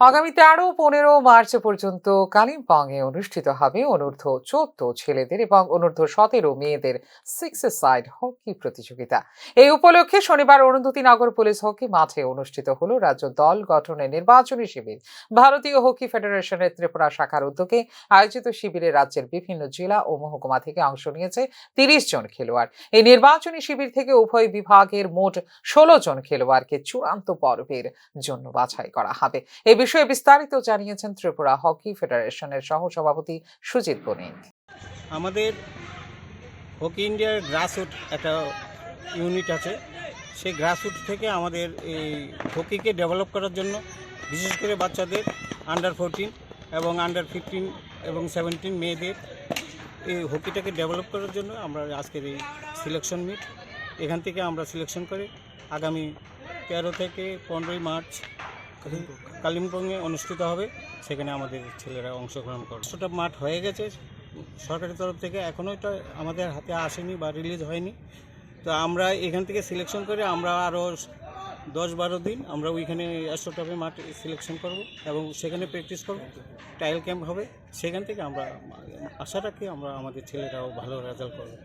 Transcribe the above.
আগামী 13-15 মার্চ পর্যন্ত কালিম্পংয়ে অনুষ্ঠিত হবে অনূর্ধ্ব 14 ছেলেদের এবং অনূর্ধ্ব 17 মেয়েদের 6 সাইড হকি প্রতিযোগিতা। এই উপলক্ষে শনিবার অরুন্ধতী নগর পুলিশ হকি মাঠে অনুষ্ঠিত হলো রাজ্য দল গঠনের নির্বাচনী শিবির। ভারতীয় হকি ফেডারেশনের ত্রিপুরা শাখার উদ্যোগে আয়োজিত শিবিরে রাজ্যের বিভিন্ন জেলা ও মহকুমা থেকে অংশ নিয়েছে 30 জন খেলোয়াড়। এই নির্বাচনী শিবির থেকে উভয় বিভাগের মোট 16 জন খেলোয়াড়কে চূড়ান্ত পর্বের জন্য বাছাই করা হবে। এ বিষয়ে বিস্তারিত জানিয়েছেন ত্রিপুরা হকি ফেডারেশনের সহসভাপতি সুজিত বণিক। আমাদের হকি ইন্ডিয়ার গ্রাসরুট একটা ইউনিট আছে। সেই গ্রাসরুট থেকে আমাদের এই হকিকে ডেভেলপ করার জন্য বিশেষ করে বাচ্চাদের আন্ডার 14 এবং আন্ডার 15 এবং 17 মেয়েদের এই হকিটাকে ডেভেলপ করার জন্য আমরা আজকের এই সিলেকশন মিট। এখান থেকে আমরা সিলেকশন করে আগামী 13 থেকে 15 মার্চ কালিম্পংয়ে অনুষ্ঠিত হবে। সেখানে আমাদের ছেলেরা অংশগ্রহণ করে। সেটা মাঠ হয়ে গেছে সরকারের তরফ থেকে, এখনও এটা আমাদের হাতে আসেনি বা রিলিজ হয়নি। তো আমরা এখান থেকে সিলেকশন করে আমরা আরও 10-12 দিন আমরা ওইখানে অ্যাস্ট্রোটাফে মাঠ সিলেকশন করব এবং সেখানে প্র্যাকটিস করব, ট্রায়াল ক্যাম্প হবে। সেখান থেকে আমরা আশা রাখি আমরা আমাদের ছেলেরাও ভালো রেজাল্ট করবে।